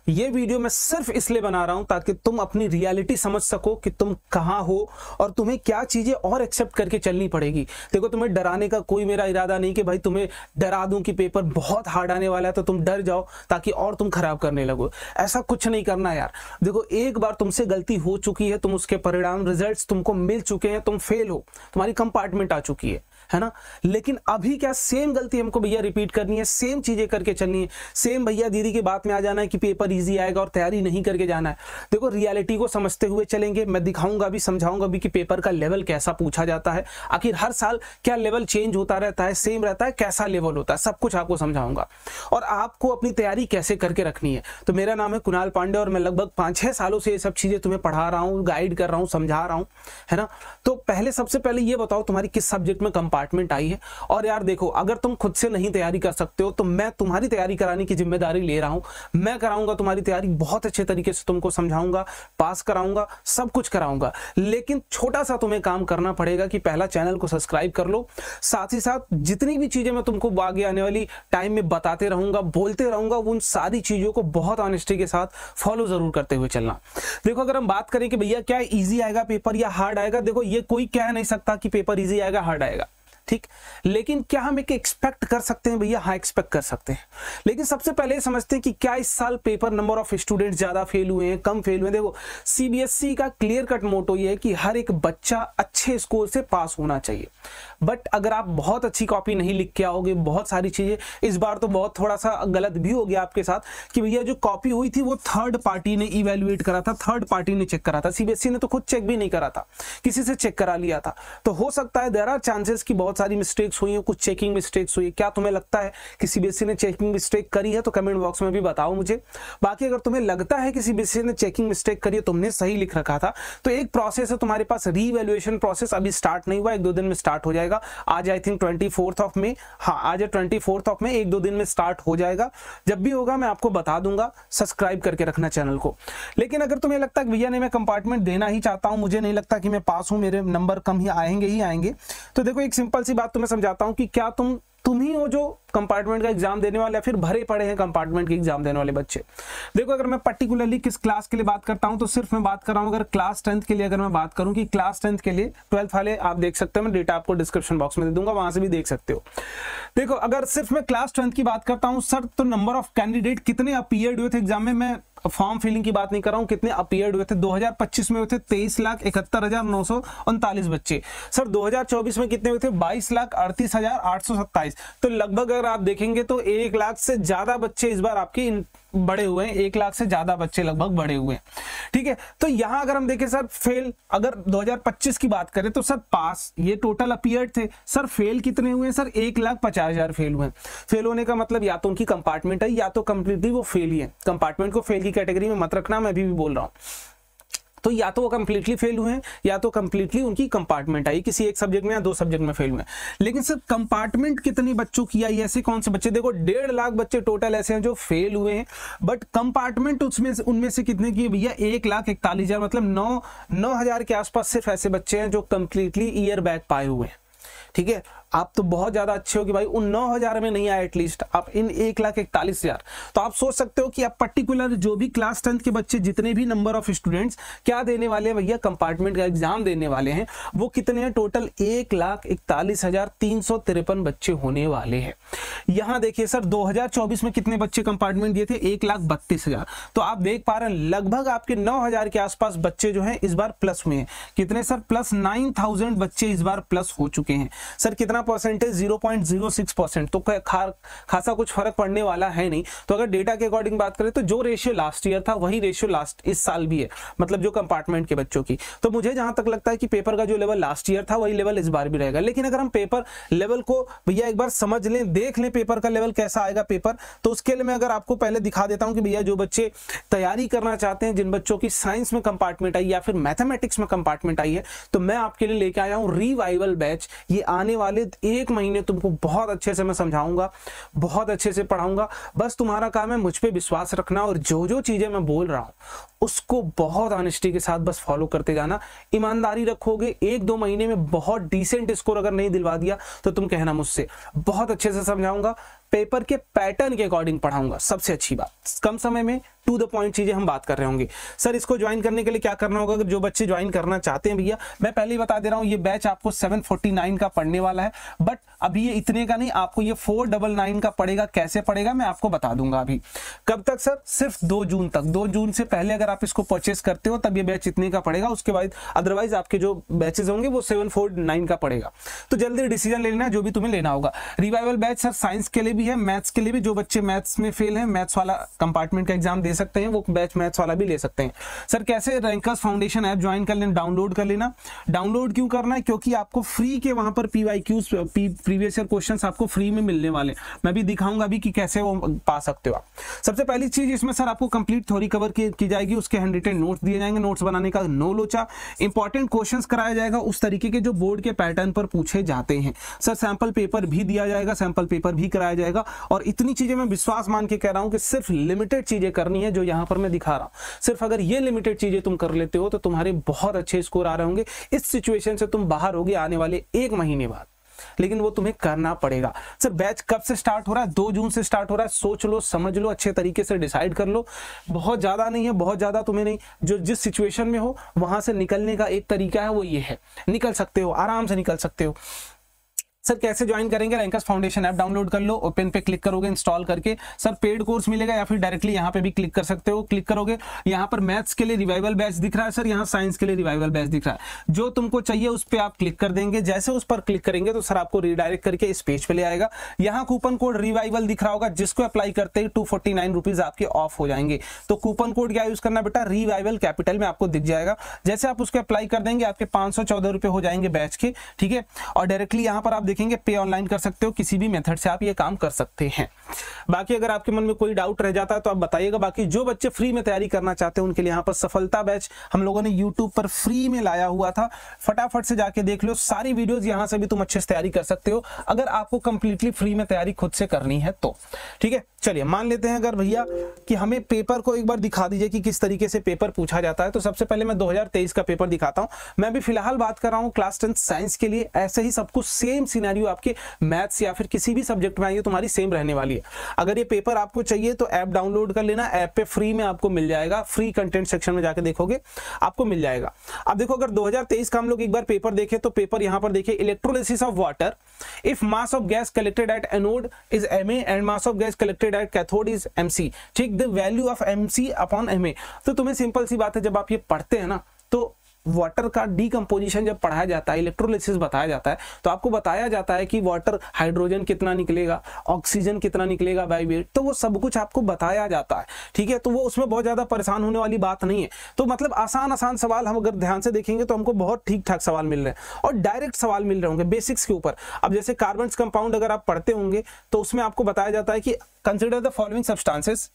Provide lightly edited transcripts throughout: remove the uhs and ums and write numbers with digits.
ये वीडियो मैं सिर्फ इसलिए बना रहा हूं ताकि तुम अपनी रियलिटी समझ सको कि तुम कहां हो और तुम्हें क्या चीजें और एक्सेप्ट करके चलनी पड़ेगी। देखो, तुम्हें डराने का कोई मेरा इरादा नहीं कि भाई तुम्हें डरा दूं कि पेपर बहुत हार्ड आने वाला है तो तुम डर जाओ ताकि और तुम खराब करने लगो। ऐसा कुछ नहीं करना यार। देखो, एक बार तुमसे गलती हो चुकी है, तुम उसके परिणाम रिजल्ट्स तुमको मिल चुके हैं, तुम फेल हो, तुम्हारी कंपार्टमेंट आ चुकी है ना। लेकिन अभी क्या सेम गलती हमको भैया रिपीट करनी है, सेम चीजें करके चलनी है, सेम भैया दीदी की बात में आ जाना है कि पेपर इजी आएगा और तैयारी नहीं करके जाना है। देखो, रियलिटी को समझते हुए चलेंगे। मैं दिखाऊंगा भी, समझाऊंगा भी कि पेपर का लेवल कैसा पूछा जाता है, आखिर हर साल क्या लेवल चेंज होता रहता है, सेम रहता है, कैसा लेवल होता है, सब कुछ आपको समझाऊंगा और आपको अपनी तैयारी कैसे करके रखनी है। तो मेरा नाम है कुणाल पांडे और मैं लगभग 5-6 सालों से ये सब चीजें तुम्हें पढ़ा रहा हूँ, गाइड कर रहा हूँ, समझा रहा हूँ, है ना। तो पहले सबसे पहले ये बताओ तुम्हारी किस सब्जेक्ट में कंपार्टमेंट आई है। और यार देखो, अगर तुम खुद से नहीं तैयारी कर सकते हो तो मैं तुम्हारी तैयारी कराने की जिम्मेदारी ले रहा हूं। मैं कराऊंगा तुम्हारी तैयारी, बहुत अच्छे तरीके से तुमको समझाऊंगा, पास कराऊंगा, सब कुछ कराऊंगा। लेकिन छोटा सा तुम्हें काम करना पड़ेगा कि पहला चैनल को सब्सक्राइब कर लो। साथ ही साथ जितनी भी चीजें मैं तुमको आगे आने वाली टाइम में बताते रहूंगा, बोलते रहूंगा, उन सारी चीजों को बहुत ऑनेस्टी के साथ फॉलो जरूर करते हुए चलना। देखो, अगर हम बात करें कि भैया क्या इजी आएगा पेपर या हार्ड आएगा, देखो ये कोई कह नहीं सकता कि पेपर इजी आएगा हार्ड आएगा, ठीक। लेकिन क्या हम एक एक्सपेक्ट कर सकते हैं भैया? हाँ, एक्सपेक्ट कर सकते हैं। लेकिन सबसे पहले समझते हैं कि क्या इस साल पेपर नंबर ऑफ स्टूडेंट्स ज्यादा फेल हुए हैं, कम फेल हुए हैं। देखो, सीबीएसई का क्लियर कट मोटो ये है कि हर एक बच्चा अच्छे स्कोर से पास होना चाहिए। बट अगर आप बहुत अच्छी कॉपी नहीं लिख के आओगे, बहुत सारी चीजें, इस बार तो बहुत थोड़ा सा गलत भी हो गया आपके साथ कि भैया जो कॉपी हुई थी वो थर्ड पार्टी ने इवेल्युएट करा था, थर्ड पार्टी ने चेक करा था। सीबीएसई ने तो खुद चेक भी नहीं करा था, किसी से चेक करा लिया था। तो हो सकता है देयर आर चांसेस कि बहुत सारी मिस्टेक्स हुई हैं, कुछ चेकिंग मिस्टेक्स हुई है। क्या तुम्हें लगता है कि सीबीएसई ने चेकिंग मिस्टेक करी है? तो कमेंट बॉक्स में भी बताओ मुझे। बाकी अगर तुम्हें लगता है कि सीबीएसई ने चेकिंग मिस्टेक करी है, तुमने सही लिख रखा था, तो एक प्रोसेस है तुम्हारे पास, रीवैल्यूएशन प्रोसेस। अभी स्टार्ट नहीं हुआ, 1-2 दिन में स्टार्ट हो जाएगा। आज आई थिंक 24 ऑफ मई, हाँ आज है 24 ऑफ मई, 1-2 दिन में स्टार्ट हो जाएगा। जब भी होगा मैं आपको बता दूंगा, सब्सक्राइब करके रखना चैनल को। लेकिन अगर तुम्हें लगता है कि भैया नहीं, मैं कंपार्टमेंट देना ही चाहता हूं, मुझे नहीं लगता कि मैं पास हूं, मेरे नंबर कम ही आएंगे, तो देखो एक सिंपल सी बात तुम्हें समझाता हूं कि क्या तुम ही हो जो कंपार्टमेंट का एग्जाम देने वाले या फिर भरे पड़े हैं कंपार्टमेंट के एग्जाम देने वाले बच्चे। देखो, अगर मैं पर्टिकुलरली किस क्लास के लिए बात करता हूं तो सिर्फ मैं बात कर रहा हूं, अगर क्लास 10th के लिए अगर मैं बात करूं कि क्लास 10th के लिए 12th वाले आप देख सकते हो, मैं डेटा आपको डिस्क्रिप्शन बॉक्स में दे दूंगा, वहां से भी देख सकते हो। देखो, अगर सिर्फ मैं क्लास 10th की बात करता हूं सर, तो नंबर ऑफ कैंडिडेट कितने अपीयर्ड हुए थे एग्जाम में, मैं फॉर्म फिलिंग की बात नहीं कर रहा हूं, कितने अपीयर्ड हुए थे। 2025 में हुए थे 23,71,939 बच्चे। सर 2024 में कितने हुए थे? 22,38,827। तो लगभग अगर आप देखेंगे तो 1 लाख से ज्यादा बच्चे इस बार आपके बड़े हुए हैं, 1 लाख से ज्यादा बच्चे लगभग बड़े हुए हैं, ठीक है। तो यहां अगर हम देखें सर फेल, अगर 2025 की बात करें तो सर पास ये टोटल अपीयर्ड थे। सर फेल कितने हुए हैं? सर 1,50,000 फेल हुए हैं। फेल होने का मतलब या तो उनकी कंपार्टमेंट है या तो कंप्लीटली वो फेल ही है। कंपार्टमेंट को फेल की कैटेगरी में मत रखना, मैं अभी भी बोल रहा हूं। तो या तो वो कंप्लीटली फेल हुए हैं या तो कंप्लीटली उनकी कंपार्टमेंट आई, किसी एक सब्जेक्ट में या 2 सब्जेक्ट में फेल हुए हैं। लेकिन सर कंपार्टमेंट कितने बच्चों की आई? ऐसे कौन से बच्चे? देखो 1.5 लाख बच्चे टोटल ऐसे हैं जो फेल हुए हैं, बट कंपार्टमेंट उनमें से कितने की भैया? 1,41,000, मतलब 9,000 के आसपास सिर्फ ऐसे बच्चे हैं जो कंप्लीटली ईयर बैक पाए हुए हैं, ठीक है। आप तो बहुत ज्यादा अच्छे हो कि भाई उन 9,000 में नहीं आए, एटलीस्ट आप इन 1,41,000। तो आप सोच सकते हो कि आप पर्टिकुलर जो भी क्लास 10th के बच्चे, जितने भी नंबर ऑफ स्टूडेंट्स क्या देने वाले हैं भैया, कंपार्टमेंट का एग्जाम देने वाले हैं, वो कितने हैं? टोटल 1,41,353 बच्चे होने वाले हैं। यहां देखिए सर 2024 में कितने बच्चे कंपार्टमेंट दिए थे? 1,32,000। तो आप देख पा रहे हैं लगभग आपके 9,000 के आसपास बच्चे जो हैं इस बार प्लस हुए हैं। कितने सर? प्लस 9,000 बच्चे इस बार प्लस हो चुके हैं। सर कितना परसेंटेज? 0.06%। तो खासा कुछ फर्क पड़ने वाला है नहीं। तो अगर डेटा के अकॉर्डिंग बात करें तो जो रेशियो लास्ट ईयर था वही रेशियो लास्ट इस साल भी है, मतलब जो कंपार्टमेंट के बच्चों की। तो मुझे जहां तक लगता है कि पेपर का जो लेवल लास्ट ईयर था वही लेवल इस बार भी रहेगा। लेकिन अगर हम पेपर लेवल को भैया एक बार समझ लें, देख लें पेपर का लेवल कैसा आएगा पेपर, तो उसके लिए मैं अगर आपको पहले दिखा देता हूं कि भैया जो बच्चे तैयारी करना चाहते हैं, जिन बच्चों की साइंस में कंपार्टमेंट आई या फिर मैथमेटिक्स में कंपार्टमेंट आई है, तो मैं आपके लिए लेके आया हूं रिवाइवल बैच। ये आने वाले 1 महीने तुमको बहुत अच्छे से मैं समझाऊंगा, बहुत अच्छे से पढ़ाऊंगा। बस तुम्हारा काम है मुझ पे विश्वास रखना और जो जो चीजें मैं बोल रहा हूं उसको बहुत ऑनेस्टी के साथ बस फॉलो करते जाना। ईमानदारी रखोगे, 1-2 महीने में बहुत डिसेंट स्कोर अगर नहीं दिलवा दिया तो तुम कहना मुझसे। बहुत अच्छे से समझाऊंगा, पेपर के पैटर्न के अकॉर्डिंग पढ़ाऊंगा। सबसे अच्छी बात, कम समय में टू द पॉइंट चीजें हम बात कर रहे होंगे। सर इसको ज्वाइन करने के लिए क्या करना होगा? अगर जो बच्चे ज्वाइन करना चाहते हैं भैया, मैं पहले ही बता दे रहा हूं, ये बैच आपको 749 का पढ़ने वाला है, बट अभी ये इतने का नहीं, आपको ये 499 का पड़ेगा। कैसे पड़ेगा मैं आपको बता दूंगा। अभी कब तक सर? सिर्फ 2 जून तक। 2 जून से पहले अगर आप इसको परचेस करते हो तब ये बैच इतने का पड़ेगा, उसके बाद अदरवाइज आपके जो बैचेस होंगे वो 749 का पड़ेगा। तो जल्दी डिसीजन ले लेना जो भी तुम्हें लेना होगा। रिवाइवल बैच सर साइंस के लिए भी है, मैथ्स के लिए भी। जो बच्चे मैथ्स में फेल हैं, मैथ्स वाला कंपार्टमेंट का एग्जाम दे सकते हैं, वो बैच मैथ्स वाला भी ले सकते हैं। सर कैसे? रैंकर्स फाउंडेशन ऐप ज्वाइन कर लेना, डाउनलोड कर लेना। डाउनलोड क्यों करना है? क्योंकि आपको फ्री के वहां पर PYQs प्रीवियस ईयर क्वेश्चंस आपको फ्री में मिलने वाले। मैं भी दिखाऊंगा अभी कि कैसे वो पा सकते हो आप। सबसे पहली चीज इसमें सर आपको कंप्लीट थ्योरी कवर की जाएगी, उसके हैंडरिटन नोट्स दिए जाएंगे, नोट्स बनाने का नो लोचा, इंपॉर्टेंट क्वेश्चंस कराया जाएगा उस तरीके के जो बोर्ड के पैटर्न पर पूछे जाते हैं। सर सैंपल पेपर भी दिया जाएगा, सैंपल पेपर भी कराया जाएगा। और इतनी चीजें मैं विश्वास मान के कह रहा हूं कि सिर्फ लिमिटेड चीजें करनी है जो यहां पर मैं दिखा रहा हूं। सिर्फ अगर ये लिमिटेड चीजें तुम कर लेते हो तो तुम्हारे बहुत अच्छे स्कोर आ रहे होंगे। इस सिचुएशन से तुम बाहर होगे आने वाले 1 महीने बाद, लेकिन वो तुम्हें करना पड़ेगा। सर बैच कब से स्टार्ट हो रहा है? 2 जून से स्टार्ट हो रहा है। सोच लो, समझ लो, अच्छे तरीके से डिसाइड कर लो। बहुत ज्यादा नहीं है, बहुत ज्यादा तुम्हें नहीं, जो जिस सिचुएशन में हो वहां से निकलने का एक तरीका है, वो ये है, निकल सकते हो, आराम से निकल सकते हो। सर कैसे ज्वाइन करेंगे? रैंकर्स फाउंडेशन ऐप डाउनलोड कर लो, ओपन पे क्लिक करोगे, इंस्टॉल करके सर पेड कोर्स मिलेगा, या फिर डायरेक्टली यहाँ पे भी क्लिक कर सकते हो। क्लिक करोगे, यहाँ पर मैथ्स के लिए रिवाइवल बैच दिख रहा है सर, यहाँ साइंस के लिए रिवाइवल बैच दिख रहा है। जो तुमको चाहिए उस पर आप क्लिक कर देंगे। जैसे उस पर क्लिक करेंगे तो सर आपको रिडायरेक्ट करके इस पेज पे ले आएगा। यहाँ कूपन कोड रिवाइवल दिख रहा होगा, जिसको अप्लाई करते ही 249 रुपीज आपके ऑफ हो जाएंगे। तो कूपन कोड क्या यूज करना बेटा? रिवाइवल कैपिटल में आपको दिख जाएगा। जैसे आप उसको अप्लाई कर देंगे आपके 514 रुपए हो जाएंगे बैच के, ठीक है। और डायरेक्टली यहाँ पर आप देखेंगे पे ऑनलाइन कर सकते हो, किसी भी मेथड से आप ये काम कर सकते हैं। बाकी अगर आपके मन में कोई डाउट रह जाता है तो आप बताइएगा। बाकी जो बच्चे फ्री में तैयारी करना चाहते हैं उनके लिए यहाँ पर सफलता बैच हम लोगों ने यूट्यूब पर फ्री में लाया हुआ था, फटाफट से जाके देख लो सारी वीडियोस। यहाँ से भी तुम अच्छे से तैयारी कर सकते हो अगर आपको कंप्लीटली फ्री में तैयारी खुद से करनी है तो, ठीक है। चलिए मान लेते हैं अगर भैया कि हमें पेपर को एक बार दिखा दीजिए कि किस तरीके से पेपर पूछा जाता है। तो सबसे पहले मैं 2023 का पेपर दिखाता हूं। मैं भी फिलहाल बात कर रहा हूं क्लास 10 साइंस के लिए। ऐसे ही सब कुछ सेम सिनेरियो आपके मैथ्स या फिर किसी भी सब्जेक्ट में आइए तुम्हारी सेम रहने वाली है। अगर ये पेपर आपको चाहिए तो ऐप डाउनलोड कर लेना, ऐप पे फ्री में आपको मिल जाएगा। फ्री कंटेंट सेक्शन में जाके देखोगे आपको मिल जाएगा। अब देखो अगर 2023 का हम लोग एक बार पेपर देखें तो पेपर यहाँ पर देखिए, electrolysis of water if mass of gas collected at anode is Ma and mass of gas collected at cathode is Mc, ठीक। The value of Mc upon Ma। तो तुम्हें सिंपल सी बात है, जब आप ये पढ़ते हैं ना तो वाटर का डीकंपोजिशन जब पढ़ाया जाता है, इलेक्ट्रोलिसिस बताया जाता है, तो आपको बताया जाता है कि वाटर हाइड्रोजन कितना निकलेगा, ऑक्सीजन कितना निकलेगा बाय वेट, तो वो सब कुछ आपको बताया जाता है, ठीक है। तो वो उसमें बहुत ज्यादा परेशान होने वाली बात नहीं है। तो मतलब आसान आसान सवाल हम अगर ध्यान से देखेंगे तो हमको बहुत ठीक ठाक सवाल मिल रहे हैं और डायरेक्ट सवाल मिल रहे होंगे बेसिक्स के ऊपर। अब जैसे कार्बन कंपाउंड अगर आप पढ़ते होंगे तो उसमें आपको बताया जाता है कि consider the following substances,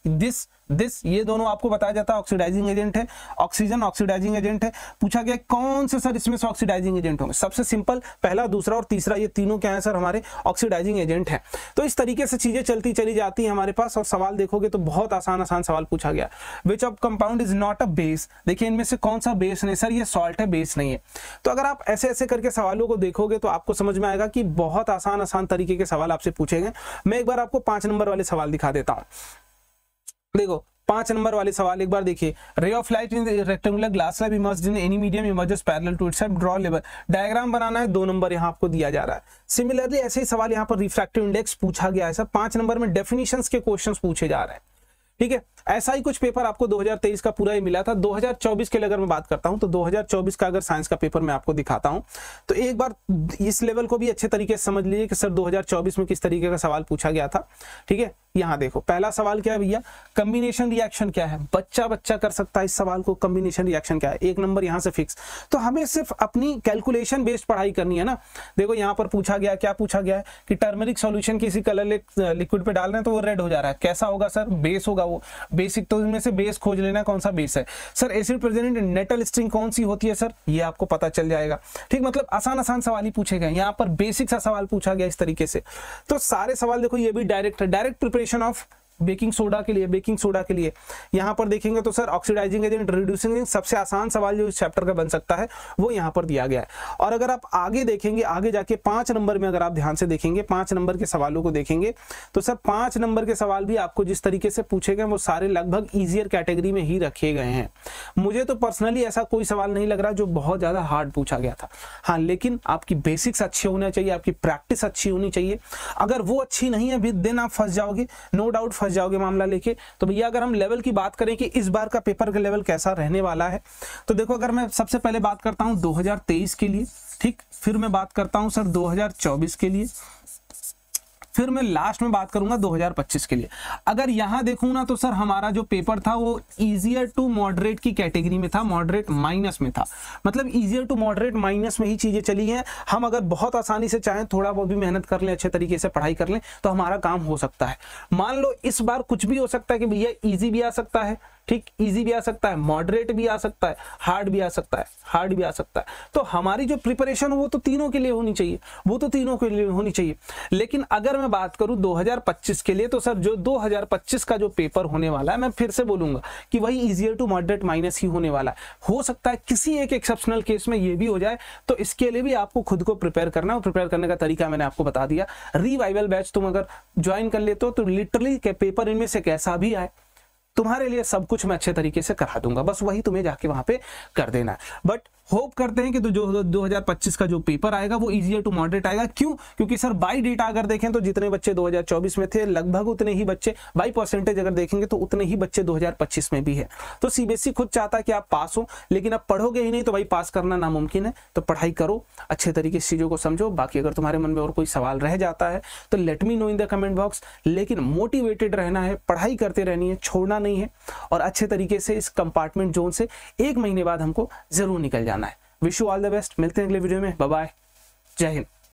this ये दोनों आपको बताया जाता है ऑक्सीडाइजिंग एजेंट है, ऑक्सीजन ऑक्सीडाइजिंग एजेंट है। पूछा गया कौन से सर इसमें से ऑक्सीडाइजिंग एजेंट होंगे? सबसे सिंपल पहला, दूसरा और तीसरा, ये तीनों क्या है सर? हमारे ऑक्सीडाइजिंग एजेंट है। तो इस तरीके से चीजें चलती चली जाती है हमारे पास। और सवाल देखोगे तो बहुत आसान आसान सवाल पूछा गया। Which of compound is not a base, देखिए इनमें से कौन सा बेस नहीं? सर ये सॉल्ट है, बेस नहीं है। तो अगर आप ऐसे ऐसे करके सवालों को देखोगे तो आपको समझ में आएगा कि बहुत आसान आसान तरीके के सवाल आपसे पूछे गए। मैं एक बार आपको 5 नंबर वाले सवाल दिखा देता हूं। देखो 5 नंबर वाले सवाल एक बार देखिए। Ray of light in rectangular glass slab emerged in any medium emerges parallel to itself, draw level. Diagram बनाना है, 2 नंबर यहाँ आपको दिया जा रहा है। सिमिलरली ऐसे ही सवाल यहाँ पर रिफ्रैक्टिव इंडेक्स पूछा गया है सर। 5 नंबर में डेफिनेशंस के क्वेश्चंस पूछे जा रहे हैं, ठीक है। ऐसा ही कुछ पेपर आपको 2023 का पूरा ही मिला था। 2024 के लिए अगर मैं बात करता हूं तो 2024 का अगर साइंस का पेपर मैं आपको दिखाता हूं तो एक बार इस लेवल को भी अच्छे तरीके से समझ लीजिए कि सर 2024 में किस तरीके का सवाल पूछा गया था, ठीक है। यहाँ देखो पहला सवाल क्या है भैया, कॉम्बिनेशन रिएक्शन क्या है? बच्चा कर सकता है इस सवाल को, कॉम्बिनेशन रिएक्शन क्या है? 1 नंबर यहाँ से फिक्स। तो हमें सिर्फ अपनी कैलकुलेशन बेस्ड पढ़ाई करनी है ना। देखो यहाँ पर पूछा गया, क्या पूछा गया है कि टर्मरिक सॉल्यूशन किसी कलर लिक्विड पे डाल रहे हैं तो वो रेड हो जा रहा है, कैसा होगा सर? बेस होगा वो। बेसिक तो इनमें से बेस खोज लेना, कौन सा बेस है sir? Acid present in metal string कौन सी होती है सर? ये आपको पता चल जाएगा, ठीक। मतलब आसान आसान सवाल ही पूछे गए, यहाँ पर बेसिक सा सवाल पूछा गया इस तरीके से। तो सारे सवाल देखो ये भी direct preparation of baking soda के लिए यहाँ पर देखेंगे तो sir oxidizing agent, reducing agent, सबसे आसान सवाल जो इस चैप्टर का बन सकता है वो यहाँ पर दिया गया है। और अगर आप आगे देखेंगे, आगे जाके 5 नंबर में अगर आप ध्यान से देखेंगे, 5 नंबर के सवालों को देखेंगे तो सर 5 नंबर के सवाल भी आपको जिस तरीके से पूछे गए वो सारे लगभग ईजियर कैटेगरी में ही रखे गए हैं। मुझे तो पर्सनली ऐसा कोई सवाल नहीं लग रहा जो बहुत ज्यादा हार्ड पूछा गया था। हाँ, लेकिन आपकी बेसिक्स अच्छी होना चाहिए, आपकी प्रैक्टिस अच्छी होनी चाहिए। अगर वो अच्छी नहीं है देन आप फंस जाओगे, नो डाउट फंस जाओगे मामला लेके। तो भैया अगर हम लेवल की बात करें कि इस बार का पेपर का लेवल कैसा रहने वाला है, तो देखो अगर मैं सबसे पहले बात करता हूं 2023 के लिए, ठीक, फिर मैं बात करता हूं सर 2024 के लिए, फिर मैं लास्ट में बात करूंगा 2025 के लिए। अगर यहां देखूं ना तो सर हमारा जो पेपर था वो इजियर टू मॉडरेट की कैटेगरी में था, मॉडरेट माइनस में था। मतलब इजियर टू मॉडरेट माइनस में ही चीजें चली हैं। हम अगर बहुत आसानी से चाहें, थोड़ा बहुत भी मेहनत कर लें, अच्छे तरीके से पढ़ाई कर लें तो हमारा काम हो सकता है। मान लो इस बार कुछ भी हो सकता है कि भैया इजी भी आ सकता है, ठीक, इजी भी आ सकता है, मॉडरेट भी आ सकता है, हार्ड भी आ सकता है, हार्ड भी आ सकता है। तो हमारी जो प्रिपरेशन वो तो तीनों के लिए होनी चाहिए, वो तो तीनों के लिए होनी चाहिए। लेकिन अगर मैं बात करूं 2025 के लिए तो सर जो 2025 का जो पेपर होने वाला है, मैं फिर से बोलूंगा कि वही इजियर टू मॉडरेट माइनस ही होने वाला है। हो सकता है किसी एक एक्सेप्शनल केस में ये भी हो जाए, तो इसके लिए भी आपको खुद को प्रिपेयर करना है। प्रिपेयर करने का तरीका मैंने आपको बता दिया। रिवाइवल बैच तुम अगर ज्वाइन कर लेते हो तो लिटरली पेपर इनमें से कैसा भी आए तुम्हारे लिए सब कुछ मैं अच्छे तरीके से करा दूंगा, बस वही तुम्हें जाके वहां पे कर देना है। बट होप करते हैं कि तो जो 2025 का जो पेपर आएगा वो इजियर टू मॉडरेट आएगा। क्यों? क्योंकि सर बाई डेटा अगर देखें तो जितने बच्चे 2024 में थे लगभग उतने ही बच्चे, बाई परसेंटेज अगर देखेंगे तो उतने ही बच्चे 2025 में भी है। तो सीबीएसई खुद चाहता है कि आप पास हो, लेकिन आप पढ़ोगे ही नहीं तो भाई पास करना नामुमकिन है। तो पढ़ाई करो, अच्छे तरीके से चीजों को समझो। बाकी अगर तुम्हारे मन में और कोई सवाल रह जाता है तो let me know in the comment box. लेकिन मोटिवेटेड रहना है, पढ़ाई करते रहनी है, छोड़ना नहीं है और अच्छे तरीके से इस कंपार्टमेंट जोन से 1 महीने बाद हमको जरूर निकल जाना है। Wish you all the best. मिलते हैं अगले वीडियो में। बाय बाय, जय हिंद।